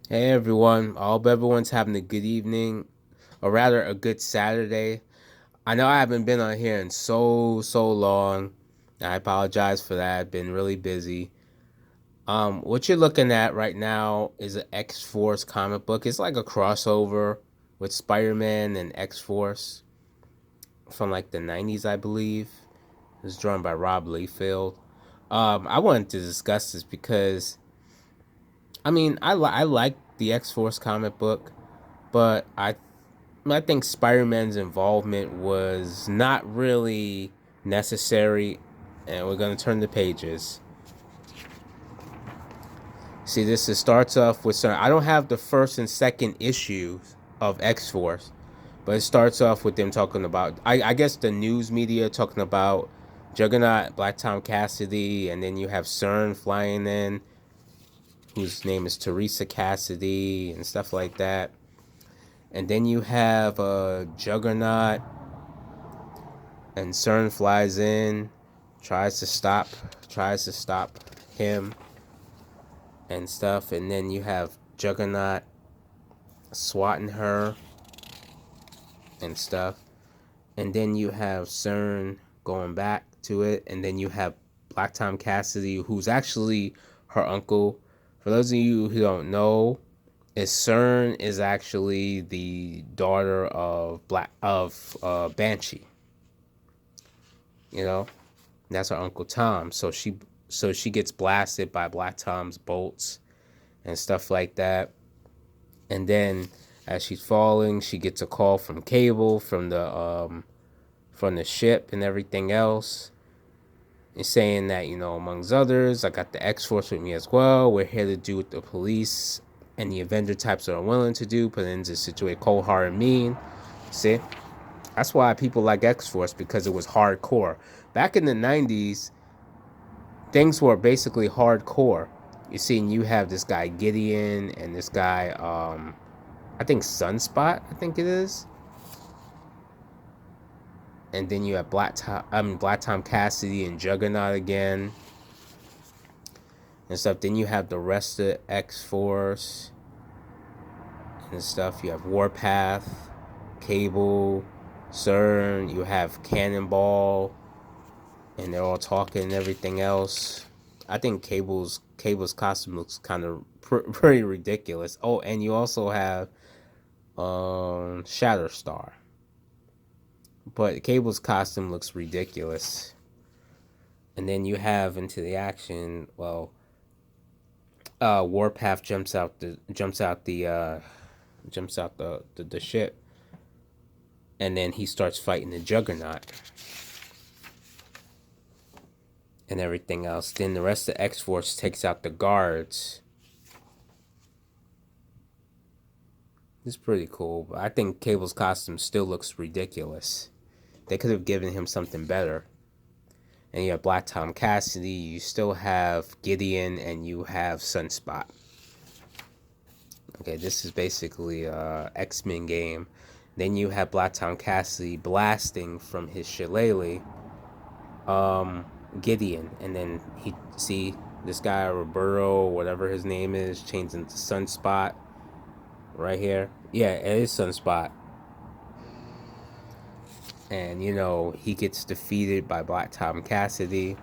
Hey everyone, I hope everyone's having a good evening, or rather a good Saturday. I know I haven't been on here in so long. I apologize for that. I've been really busy. What you're looking at right now is an X-Force comic book. It's like a crossover with Spider-Man and X-Force from like the 90s, I believe. It was drawn by Rob Liefeld. I wanted to discuss this because I like the X-Force comic book, but I think Spider Man's involvement was not really necessary, and we're gonna turn the pages. See, starts off with some. I don't have the first and second issues of X Force, but it starts off with them talking about. I guess the news media talking about Juggernaut, Black Tom Cassidy, and then you have CERN flying in, whose name is Teresa Cassidy, and stuff like that. And then you have Juggernaut and CERN flies in, tries to stop, tries to stop him and stuff, and then you have Juggernaut swatting her and stuff, and then you have CERN going back to it, and then you have Black Tom Cassidy, who's actually her uncle. For those of you who don't know, is CERN is actually the daughter of Banshee. You know, that's her Uncle Tom. So she gets blasted by Black Tom's bolts and stuff like that. And then as she's falling, she gets a call from Cable from the ship and everything else. It's saying that, amongst others, I got the X Force with me as well. We're here to do what the police and the Avenger types are unwilling to do, put into situate cold hard and mean. See? That's why people like X Force, because it was hardcore. Back in the 90s, things were basically hardcore. You see, and you have this guy Gideon and this guy, I think Sunspot, I think it is, and then you have Black Tom Cassidy and Juggernaut again and stuff. Then you have the rest of X Force and stuff. You have Warpath, Cable, CERN. You have Cannonball, and they're all talking and everything else. I think Cable's costume looks kind of pretty ridiculous. Oh, and you also have Shatterstar, but Cable's costume looks ridiculous. And then you have into the action. Well, Warpath jumps out the ship, and then he starts fighting the Juggernaut and everything else. Then the rest of X Force takes out the guards. It's pretty cool, but I think Cable's costume still looks ridiculous. They could have given him something better. And you have Black Tom Cassidy, you still have Gideon, and you have Sunspot. Okay, this is basically a X-Men game. Then you have Black Tom Cassidy blasting from his shillelagh, Gideon, and then he see this guy Roberto, whatever his name is, changed into Sunspot right here. Yeah, it is Sunspot. And he gets defeated by Black Tom Cassidy,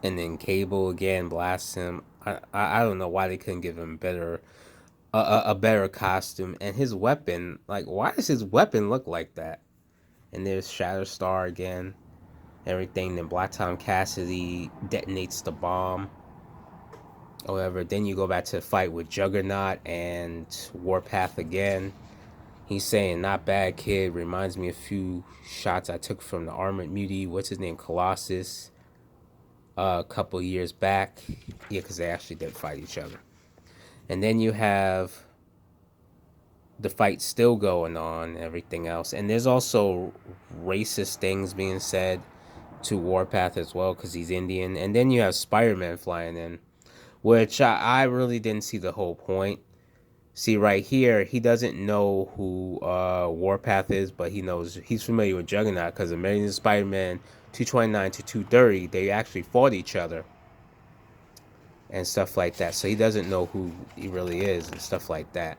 and then Cable again blasts him. I don't know why they couldn't give him a better costume, and his weapon. Like, why does his weapon look like that? And there's Shatterstar again, everything. Then Black Tom Cassidy detonates the bomb. However, then you go back to the fight with Juggernaut and Warpath again. He's saying, "Not bad, kid. Reminds me of a few shots I took from the Armored Mutie. What's his name? Colossus. A couple years back. Yeah, because they actually did fight each other. And then you have the fight still going on, and everything else. And there's also racist things being said to Warpath as well, because he's Indian. And then you have Spider-Man flying in, which I really didn't see the whole point. See, right here, he doesn't know who Warpath is, but he's familiar with Juggernaut, because Amazing Spider-Man 229 to 230, they actually fought each other. and stuff like that. So he doesn't know who he really is and stuff like that.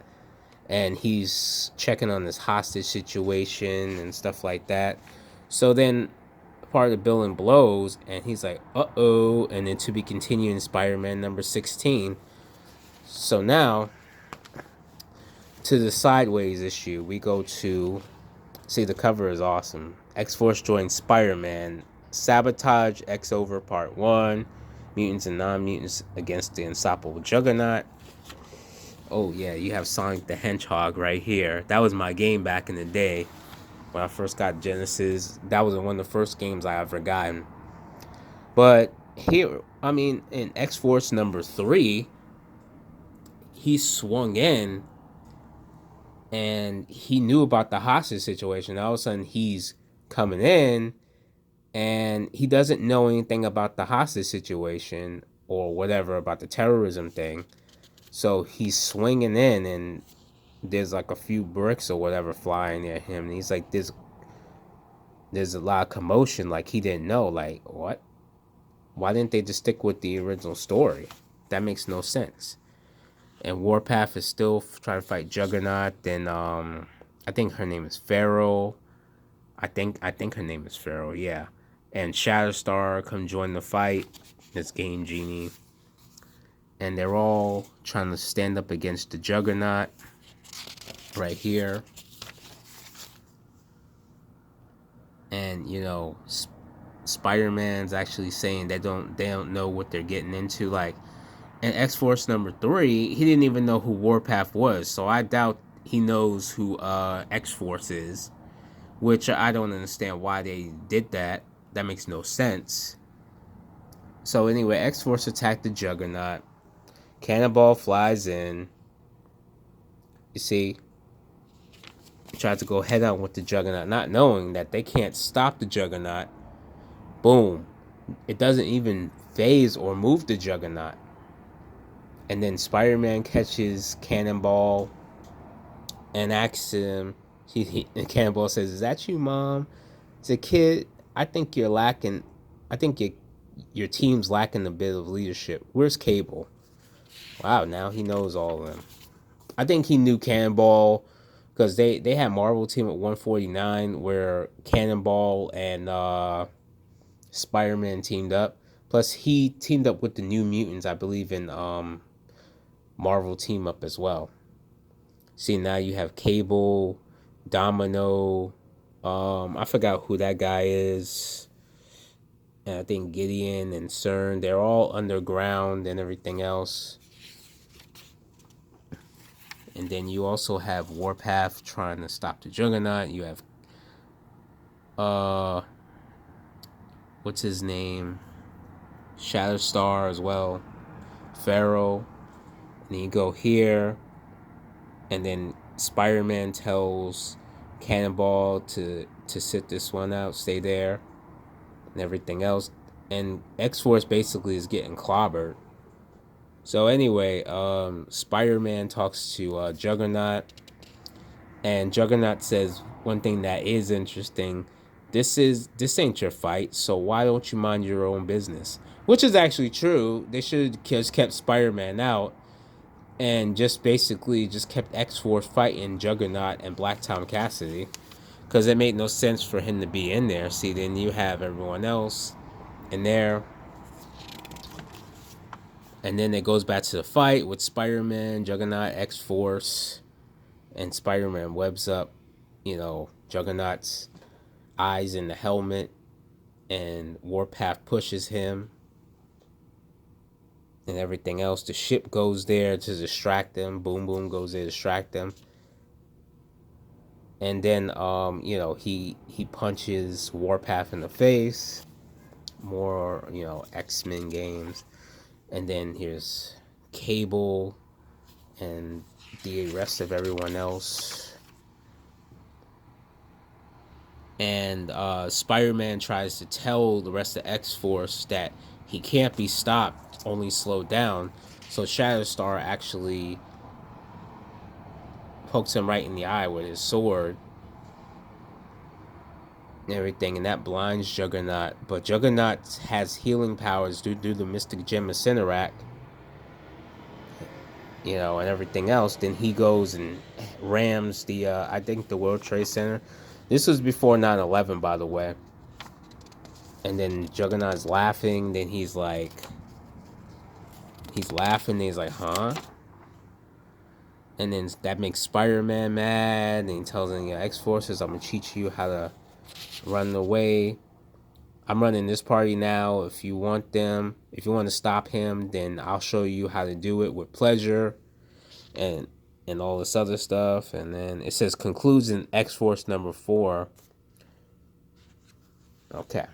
And he's checking on this hostage situation and stuff like that. So then part of the villain blows, and he's like, uh-oh, and then to be continued in Spider-Man number 16. So now, to the sideways issue, we go to, see, the cover is awesome. X-Force joins Spider-Man, Sabotage X-over Part 1, Mutants and Non-Mutants against the Unstoppable Juggernaut. Oh yeah, you have Sonic the Hedgehog right here. That was my game back in the day. When I first got Genesis, that was one of the first games I ever gotten. But here, I mean, in X-Force number 3, he swung in and he knew about the hostage situation. All of a sudden, he's coming in and he doesn't know anything about the hostage situation or whatever about the terrorism thing. So he's swinging in, and there's like a few bricks or whatever flying at him. And he's like, there's a lot of commotion. Like, he didn't know. Like, what? Why didn't they just stick with the original story? That makes no sense. And Warpath is still trying to fight Juggernaut. Then I think her name is Pharaoh. I think her name is Pharaoh. Yeah. And Shatterstar come join the fight. This Game Genie. And they're all trying to stand up against the Juggernaut. Right here. And you know, Spider-Man's actually saying they don't know what they're getting into. Like in X-Force number 3, he didn't even know who Warpath was, so I doubt he knows who X-Force is, which I don't understand why they did that. That makes no sense. So anyway, X-Force attacked the Juggernaut. Cannonball flies in. You see, tried to go head on with the Juggernaut, not knowing that they can't stop the Juggernaut. Boom. It doesn't even phase or move the Juggernaut. And then Spider-Man catches Cannonball and asks him, and Cannonball says, "Is that you, Mom?" He said, "Kid, I think you're lacking, I think your team's lacking a bit of leadership. Where's Cable?" Wow, now he knows all of them. I think he knew Cannonball because they had Marvel Team at 149 where Cannonball and Spider-Man teamed up. Plus, he teamed up with the New Mutants, I believe, in Marvel Team Up as well. See, now you have Cable, Domino, I forgot who that guy is. And I think Gideon and CERN, they're all underground and everything else. And then you also have Warpath trying to stop the Juggernaut. You have what's his name? Shatterstar as well. Pharaoh. And then you go here. And then Spider-Man tells Cannonball to sit this one out, stay there, and everything else. And X-Force basically is getting clobbered. So anyway, Spider-Man talks to Juggernaut, and Juggernaut says one thing that is interesting. This ain't your fight, so why don't you mind your own business? Which is actually true. They should have just kept Spider-Man out and just basically just kept X-Force fighting Juggernaut and Black Tom Cassidy, because it made no sense for him to be in there. See, then you have everyone else in there. And then it goes back to the fight with Spider-Man, Juggernaut, X-Force, and Spider-Man webs up, you know, Juggernaut's eyes in the helmet, and Warpath pushes him and everything else. The ship goes there to distract them. Boom Boom goes there to distract them. And then, you know, he punches Warpath in the face. More, you know, X-Men games. And then here's Cable and the rest of everyone else. And Spider-Man tries to tell the rest of X-Force that he can't be stopped, only slowed down. So Shatterstar actually pokes him right in the eye with his sword and everything, and that blinds Juggernaut. But Juggernaut has healing powers due to the Mystic Gem of Cinerak. you know, and everything else. Then he goes and rams the, I think, the World Trade Center. This was before 9/11, by the way. And then Juggernaut's laughing. Then he's laughing. And he's like, huh? And then that makes Spider-Man mad. And he tells him, X-Forces, I'm going to teach you how to run away. I'm running this party now. If you want to stop him, then I'll show you how to do it with pleasure. And all this other stuff. And then it says concludes in X-Force number 4. Okay.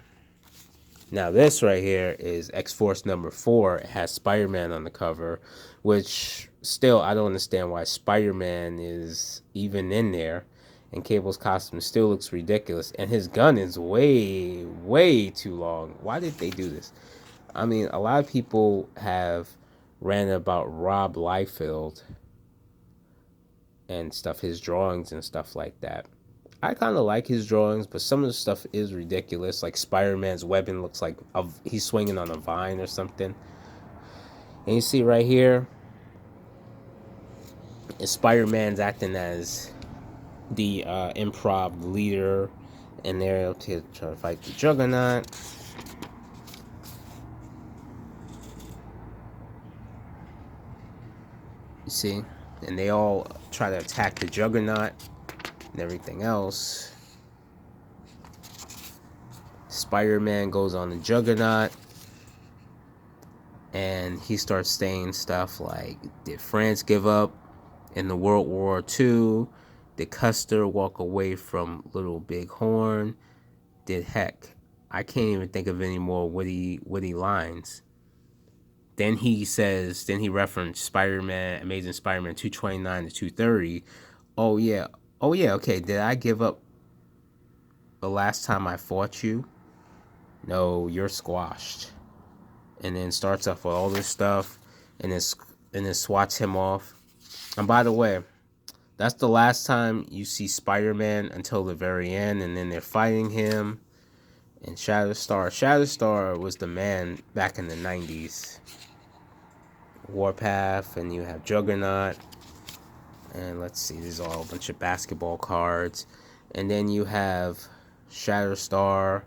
Now this right here is X-Force number 4. It has Spider-Man on the cover, which still I don't understand why Spider-Man is even in there. And Cable's costume still looks ridiculous. And his gun is way, way too long. Why did they do this? I mean, a lot of people have ranted about Rob Liefeld and stuff, his drawings and stuff like that. I kind of like his drawings, but some of the stuff is ridiculous. Like Spider-Man's weapon looks like he's swinging on a vine or something. And you see right here, Spider-Man's acting as the improv leader, and they're to try to fight the Juggernaut. You see? And they all try to attack the Juggernaut and everything else. Spider-Man goes on the Juggernaut, and he starts saying stuff like, did France give up in the World War II? Did Custer walk away from Little Big Horn? Did heck, I can't even think of any more witty lines. Then he referenced Spider-Man, Amazing Spider-Man 229 to 230. Oh yeah, okay, did I give up the last time I fought you? No, you're squashed. And then starts off with all this stuff, and then swats him off. And by the way, that's the last time you see Spider-Man until the very end, and then they're fighting him. And Shatterstar was the man back in the 90s. Warpath, and you have Juggernaut. And let's see, these are all a bunch of basketball cards. And then you have Shatterstar.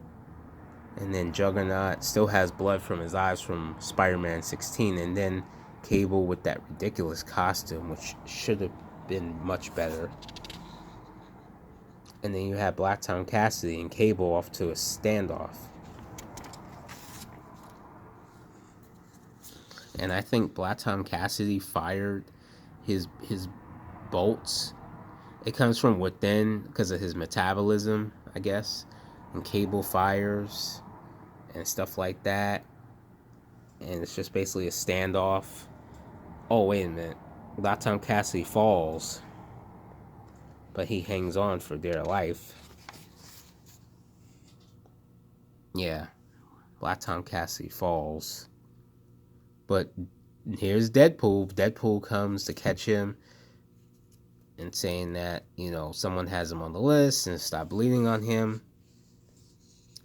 And then Juggernaut still has blood from his eyes from Spider-Man 16. And then Cable with that ridiculous costume, which should have been much better. And then you have Black Tom Cassidy and Cable off to a standoff. And I think Black Tom Cassidy fired his bolts. It comes from within because of his metabolism, I guess. And Cable fires and stuff like that. And it's just basically a standoff. Oh, wait a minute. Black Tom Cassidy falls, but he hangs on for dear life. Yeah. Black Tom Cassidy falls. But here's Deadpool. Deadpool comes to catch him and saying that, someone has him on the list and stop bleeding on him.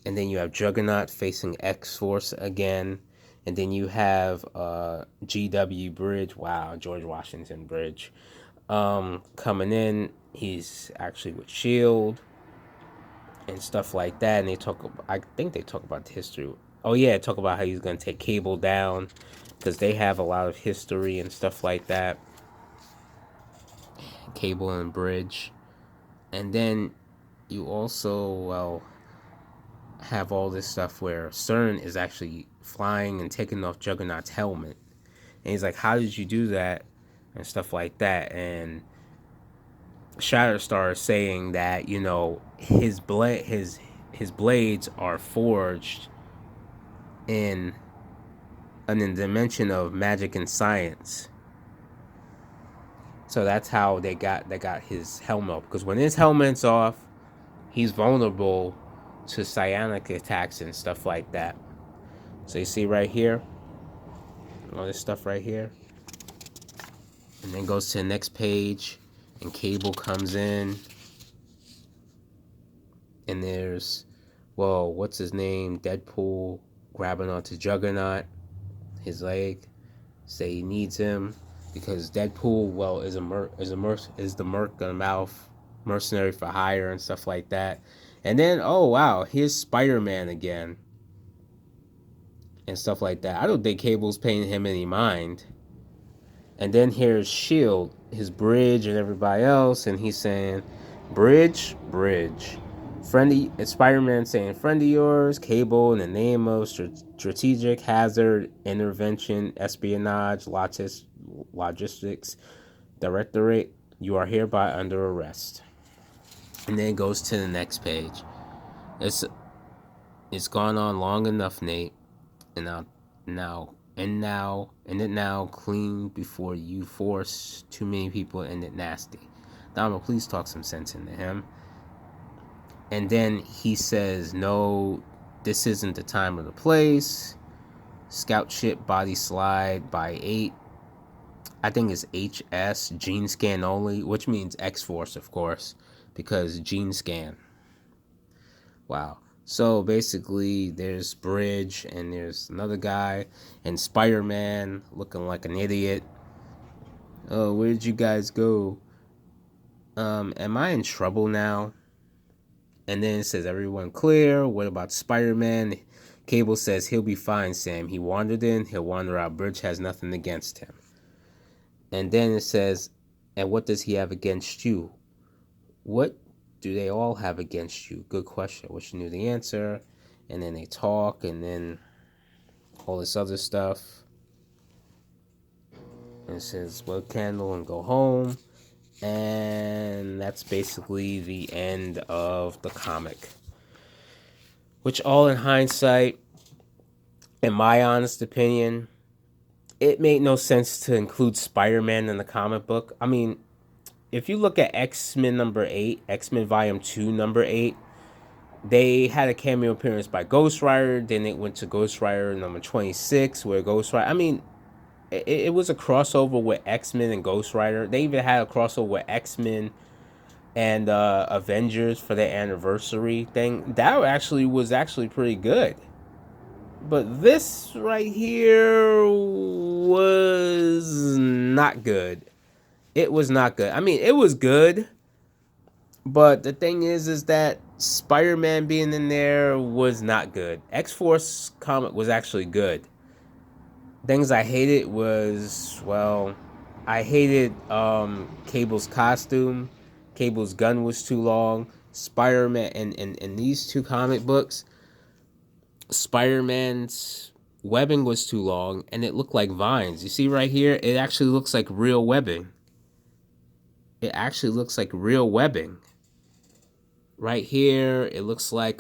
And then you have Juggernaut facing X-Force again. And then you have GW Bridge. Wow, George Washington Bridge. Coming in. He's actually with S.H.I.E.L.D. and stuff like that. And I think they talk about the history. Oh yeah, talk about how he's going to take Cable down, because they have a lot of history and stuff like that. Cable and Bridge. And then you also, have all this stuff where CERN is actually flying and taking off Juggernaut's helmet. And he's like, how did you do that? And stuff like that. And Shatterstar is saying that, his blades are forged in a dimension of magic and science. So that's how they got his helmet. Because when his helmet's off, he's vulnerable to psionic attacks and stuff like that. So you see right here, all this stuff right here. And then goes to the next page, and Cable comes in. And there's, what's his name? Deadpool grabbing onto Juggernaut, his leg, say he needs him. because Deadpool, well, is the mouth mercenary for hire and stuff like that. And then, oh wow, here's Spider-Man again and stuff like that. I don't think Cable's paying him any mind. And then here's Shield, his Bridge, and everybody else, and he's saying, Bridge. Friendly, it's Spider-Man saying, friend of yours, Cable, in the name of strategic hazard intervention, espionage, logistics, directorate, you are hereby under arrest. And then it goes to the next page. It's gone on long enough, Nate. And now clean before you force too many people and it nasty. Dama, please talk some sense into him. And then he says, no, this isn't the time or the place. Scout ship body slide by 8. I think it's HS, gene scan only, which means X-Force, of course, because gene scan. Wow. So basically, there's Bridge, and there's another guy, and Spider-Man looking like an idiot. Oh, where did you guys go? Am I in trouble now? And then it says, everyone clear. What about Spider-Man? Cable says, he'll be fine, Sam. He wandered in, he'll wander out. Bridge has nothing against him. And then it says, and what does he have against you? What do they all have against you? Good question. Wish you knew the answer. And then they talk, and then all this other stuff. And it says, well, candle and go home. And that's basically the end of the comic. Which, all in hindsight, in my honest opinion, it made no sense to include Spider-Man in the comic book. I mean, if you look at X-Men number 8, X-Men Volume 2 number 8, they had a cameo appearance by Ghost Rider. Then it went to Ghost Rider number 26, where Ghost Rider... I mean, it was a crossover with X-Men and Ghost Rider. They even had a crossover with X-Men and Avengers for their anniversary thing. That was actually pretty good. But this right here was not good. It was not good. I mean, it was good, but the thing is that Spider-Man being in there was not good. X-Force comic was actually good. Things I hated was, well, I hated Cable's costume. Cable's gun was too long. Spider-Man, in these two comic books, Spider-Man's webbing was too long, and it looked like vines. You see right here, it actually looks like real webbing. It actually looks like real webbing. Right here, it looks like